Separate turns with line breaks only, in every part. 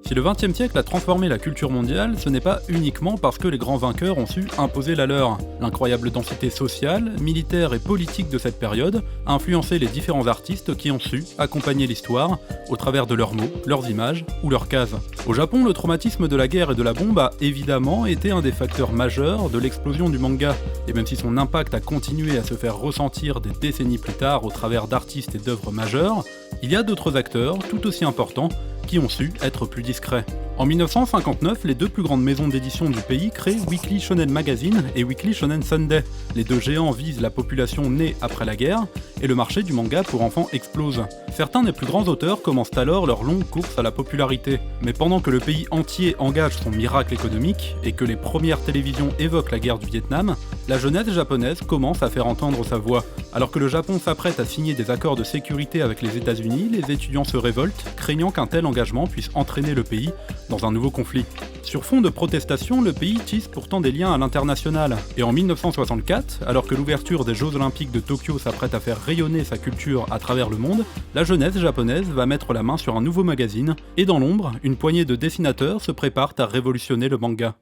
Si le XXe siècle a transformé la culture mondiale, ce n'est pas uniquement parce que les grands vainqueurs ont su imposer la leur. L'incroyable densité sociale, militaire et politique de cette période a influencé les différents artistes qui ont su accompagner l'histoire au travers de leurs mots, leurs images ou leurs cases. Au Japon, le traumatisme de la guerre et de la bombe a évidemment été un des facteurs majeurs de l'explosion du manga, et même si son impact a continué à se faire ressentir des décennies plus tard au travers d'artistes et d'œuvres majeures, il y a d'autres acteurs tout aussi importants qui ont su être plus discrets. En 1959, les deux plus grandes maisons d'édition du pays créent Weekly Shonen Magazine et Weekly Shonen Sunday. Les deux géants visent la population née après la guerre, et le marché du manga pour enfants explose. Certains des plus grands auteurs commencent alors leur longue course à la popularité. Mais pendant que le pays entier engage son miracle économique, et que les premières télévisions évoquent la guerre du Vietnam, la jeunesse japonaise commence à faire entendre sa voix. Alors que le Japon s'apprête à signer des accords de sécurité avec les États-Unis, les étudiants se révoltent, craignant qu'un tel engagement puisse entraîner le pays dans un nouveau conflit. Sur fond de protestation, le pays tisse pourtant des liens à l'international. Et en 1964, alors que l'ouverture des Jeux Olympiques de Tokyo s'apprête à faire rayonner sa culture à travers le monde, la jeunesse japonaise va mettre la main sur un nouveau magazine, et dans l'ombre, une poignée de dessinateurs se préparent à révolutionner le manga.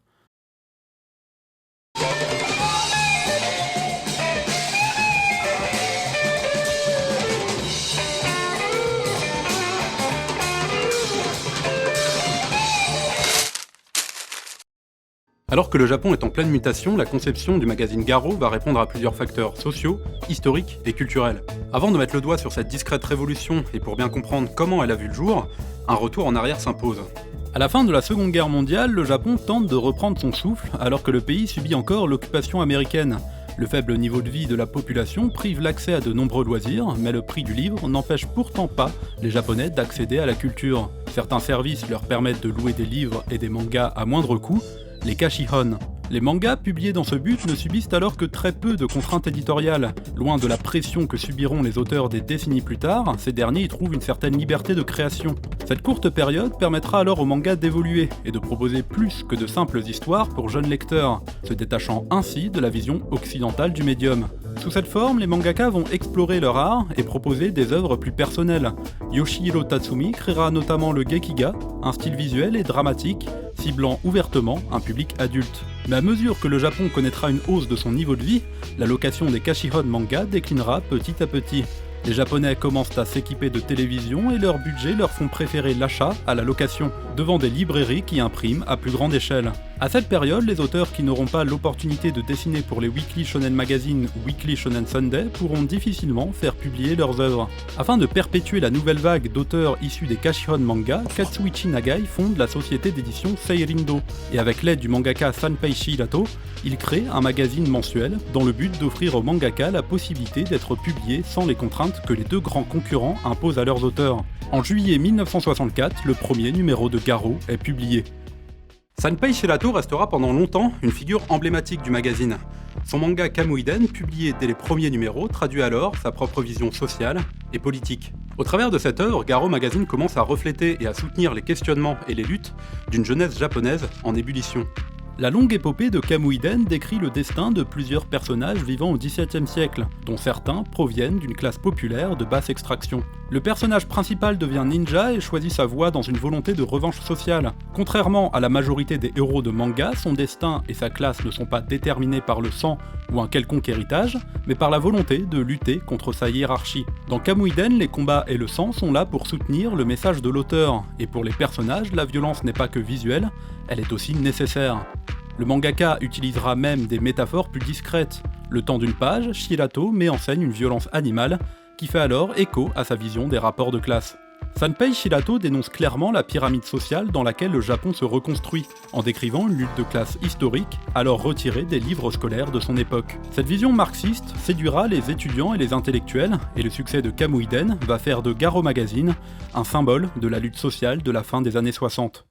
Alors que le Japon est en pleine mutation, la conception du magazine Garo va répondre à plusieurs facteurs sociaux, historiques et culturels. Avant de mettre le doigt sur cette discrète révolution et pour bien comprendre comment elle a vu le jour, un retour en arrière s'impose. À la fin de la Seconde Guerre mondiale, le Japon tente de reprendre son souffle alors que le pays subit encore l'occupation américaine. Le faible niveau de vie de la population prive l'accès à de nombreux loisirs, mais le prix du livre n'empêche pourtant pas les Japonais d'accéder à la culture. Certains services leur permettent de louer des livres et des mangas à moindre coût, les kashihon. Les mangas publiés dans ce but ne subissent alors que très peu de contraintes éditoriales. Loin de la pression que subiront les auteurs des décennies plus tard, ces derniers y trouvent une certaine liberté de création. Cette courte période permettra alors au manga d'évoluer et de proposer plus que de simples histoires pour jeunes lecteurs, se détachant ainsi de la vision occidentale du médium. Sous cette forme, les mangaka vont explorer leur art et proposer des œuvres plus personnelles. Yoshihiro Tatsumi créera notamment le Gekiga, un style visuel et dramatique, ciblant ouvertement un public adulte. Mais à mesure que le Japon connaîtra une hausse de son niveau de vie, la location des kashihon manga déclinera petit à petit. Les Japonais commencent à s'équiper de télévision et leur budget leur font préférer l'achat à la location, devant des librairies qui impriment à plus grande échelle. À cette période, les auteurs qui n'auront pas l'opportunité de dessiner pour les Weekly Shonen Magazine ou Weekly Shonen Sunday pourront difficilement faire publier leurs œuvres. Afin de perpétuer la nouvelle vague d'auteurs issus des kashihon manga, Katsuichi Nagai fonde la société d'édition Seirindo, et avec l'aide du mangaka Sanpeishi Hirato, il crée un magazine mensuel dans le but d'offrir aux mangaka la possibilité d'être publiés sans les contraintes que les deux grands concurrents imposent à leurs auteurs. En juillet 1964, le premier numéro de Garo est publié. Sanpeishi Hirato restera pendant longtemps une figure emblématique du magazine. Son manga Kamuiden, publié dès les premiers numéros, traduit alors sa propre vision sociale et politique. Au travers de cette œuvre, Garo Magazine commence à refléter et à soutenir les questionnements et les luttes d'une jeunesse japonaise en ébullition. La longue épopée de Kamuiden décrit le destin de plusieurs personnages vivant au XVIIe siècle, dont certains proviennent d'une classe populaire de basse extraction. Le personnage principal devient ninja et choisit sa voie dans une volonté de revanche sociale. Contrairement à la majorité des héros de manga, son destin et sa classe ne sont pas déterminés par le sang ou un quelconque héritage, mais par la volonté de lutter contre sa hiérarchie. Dans Kamuiden, les combats et le sang sont là pour soutenir le message de l'auteur, et pour les personnages, la violence n'est pas que visuelle, elle est aussi nécessaire. Le mangaka utilisera même des métaphores plus discrètes. Le temps d'une page, Shirato met en scène une violence animale qui fait alors écho à sa vision des rapports de classe. Sanpeishi Hirato dénonce clairement la pyramide sociale dans laquelle le Japon se reconstruit, en décrivant une lutte de classe historique, alors retirée des livres scolaires de son époque. Cette vision marxiste séduira les étudiants et les intellectuels, et le succès de Kamuiden va faire de Garo Magazine un symbole de la lutte sociale de la fin des années 60.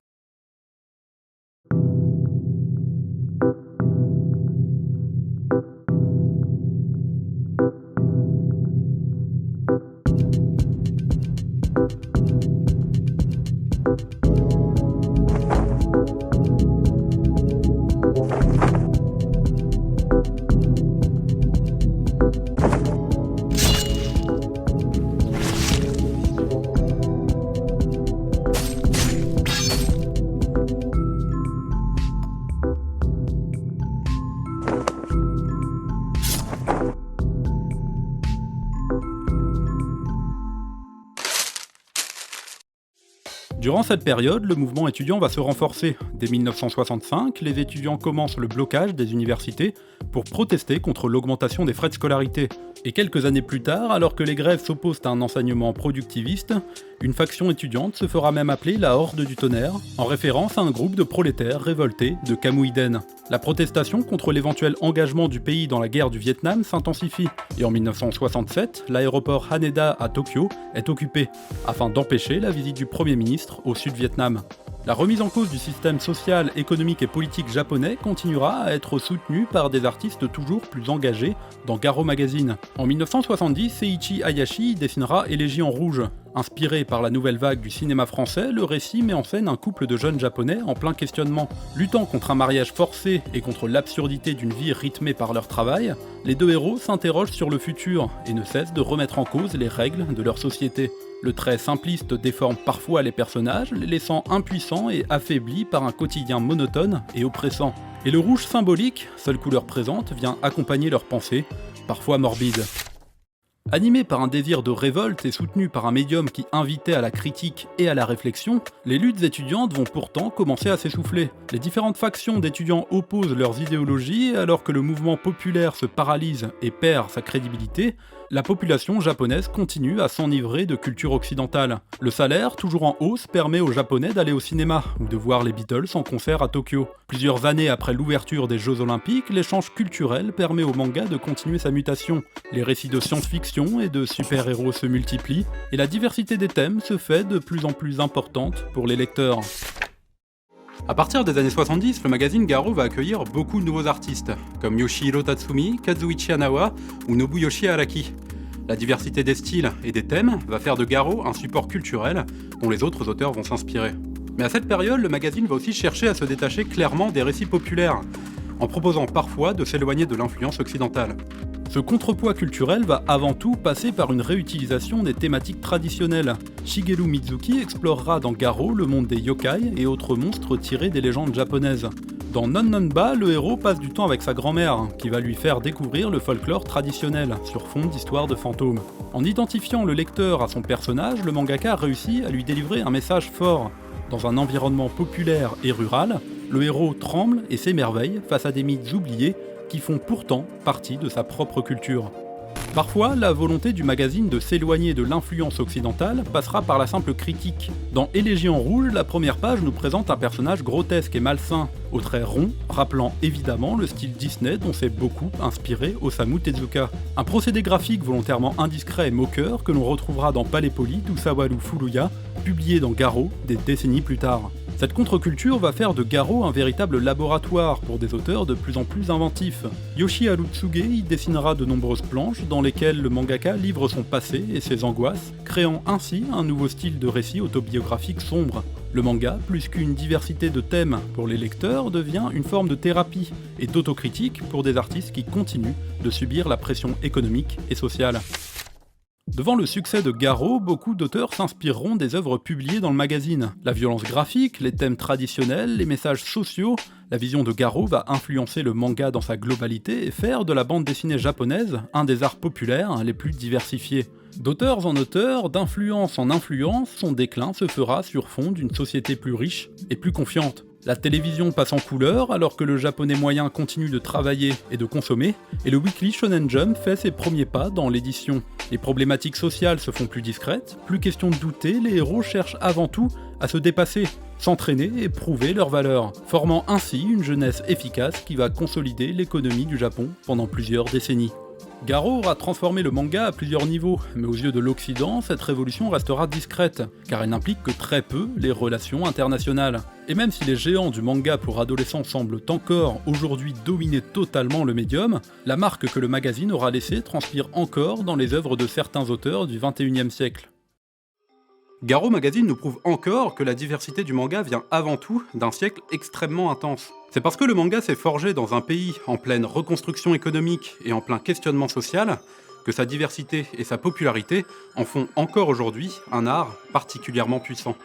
Durant cette période, le mouvement étudiant va se renforcer. Dès 1965, les étudiants commencent le blocage des universités pour protester contre l'augmentation des frais de scolarité. Et quelques années plus tard, alors que les grèves s'opposent à un enseignement productiviste, une faction étudiante se fera même appeler la Horde du Tonnerre, en référence à un groupe de prolétaires révoltés de Camoufden. La protestation contre l'éventuel engagement du pays dans la guerre du Vietnam s'intensifie, et en 1967, l'aéroport Haneda à Tokyo est occupé, afin d'empêcher la visite du Premier ministre au Sud-Vietnam. La remise en cause du système social, économique et politique japonais continuera à être soutenue par des artistes toujours plus engagés dans Garo Magazine. En 1970, Seiichi Hayashi dessinera Élégie en rouge. Inspiré par la nouvelle vague du cinéma français, le récit met en scène un couple de jeunes japonais en plein questionnement. Luttant contre un mariage forcé et contre l'absurdité d'une vie rythmée par leur travail, les deux héros s'interrogent sur le futur et ne cessent de remettre en cause les règles de leur société. Le trait simpliste déforme parfois les personnages, les laissant impuissants et affaiblis par un quotidien monotone et oppressant. Et le rouge symbolique, seule couleur présente, vient accompagner leurs pensées, parfois morbides. Animés par un désir de révolte et soutenus par un médium qui invitait à la critique et à la réflexion, les luttes étudiantes vont pourtant commencer à s'essouffler. Les différentes factions d'étudiants opposent leurs idéologies, alors que le mouvement populaire se paralyse et perd sa crédibilité, la population japonaise continue à s'enivrer de culture occidentale. Le salaire, toujours en hausse, permet aux Japonais d'aller au cinéma ou de voir les Beatles en concert à Tokyo. Plusieurs années après l'ouverture des Jeux Olympiques, l'échange culturel permet au manga de continuer sa mutation. Les récits de science-fiction et de super-héros se multiplient, et la diversité des thèmes se fait de plus en plus importante pour les lecteurs. À partir des années 70, le magazine Garo va accueillir beaucoup de nouveaux artistes, comme Yoshihiro Tatsumi, Kazuichi Hanawa ou Nobuyoshi Araki. La diversité des styles et des thèmes va faire de Garo un support culturel dont les autres auteurs vont s'inspirer. Mais à cette période, le magazine va aussi chercher à se détacher clairement des récits populaires, en proposant parfois de s'éloigner de l'influence occidentale. Ce contrepoids culturel va avant tout passer par une réutilisation des thématiques traditionnelles. Shigeru Mizuki explorera dans Garo le monde des yokai et autres monstres tirés des légendes japonaises. Dans Non Non Ba, le héros passe du temps avec sa grand-mère, qui va lui faire découvrir le folklore traditionnel, sur fond d'histoires de fantômes. En identifiant le lecteur à son personnage, le mangaka réussit à lui délivrer un message fort. Dans un environnement populaire et rural, le héros tremble et s'émerveille face à des mythes oubliés qui font pourtant partie de sa propre culture. Parfois, la volonté du magazine de s'éloigner de l'influence occidentale passera par la simple critique. Dans Élégie en rouge, la première page nous présente un personnage grotesque et malsain, aux traits ronds, rappelant évidemment le style Disney dont s'est beaucoup inspiré Osamu Tezuka. Un procédé graphique volontairement indiscret et moqueur que l'on retrouvera dans Palepoli d'Usawaru Furuya, publié dans Garo des décennies plus tard. Cette contre-culture va faire de Garo un véritable laboratoire pour des auteurs de plus en plus inventifs. Yoshiharu Tsuge y dessinera de nombreuses planches dans lesquelles le mangaka livre son passé et ses angoisses, créant ainsi un nouveau style de récit autobiographique sombre. Le manga, plus qu'une diversité de thèmes pour les lecteurs, devient une forme de thérapie et d'autocritique pour des artistes qui continuent de subir la pression économique et sociale. Devant le succès de Garo, beaucoup d'auteurs s'inspireront des œuvres publiées dans le magazine. La violence graphique, les thèmes traditionnels, les messages sociaux, la vision de Garo va influencer le manga dans sa globalité et faire de la bande dessinée japonaise un des arts populaires les plus diversifiés. D'auteurs en auteurs, d'influence en influence, son déclin se fera sur fond d'une société plus riche et plus confiante. La télévision passe en couleur alors que le japonais moyen continue de travailler et de consommer, et le Weekly Shonen Jump fait ses premiers pas dans l'édition. Les problématiques sociales se font plus discrètes, plus question de douter, les héros cherchent avant tout à se dépasser, s'entraîner et prouver leurs valeurs, formant ainsi une jeunesse efficace qui va consolider l'économie du Japon pendant plusieurs décennies. Garo aura transformé le manga à plusieurs niveaux, mais aux yeux de l'Occident, cette révolution restera discrète, car elle n'implique que très peu les relations internationales. Et même si les géants du manga pour adolescents semblent encore aujourd'hui dominer totalement le médium, la marque que le magazine aura laissée transpire encore dans les œuvres de certains auteurs du XXIe siècle. Garo Magazine nous prouve encore que la diversité du manga vient avant tout d'un siècle extrêmement intense. C'est parce que le manga s'est forgé dans un pays en pleine reconstruction économique et en plein questionnement social que sa diversité et sa popularité en font encore aujourd'hui un art particulièrement puissant.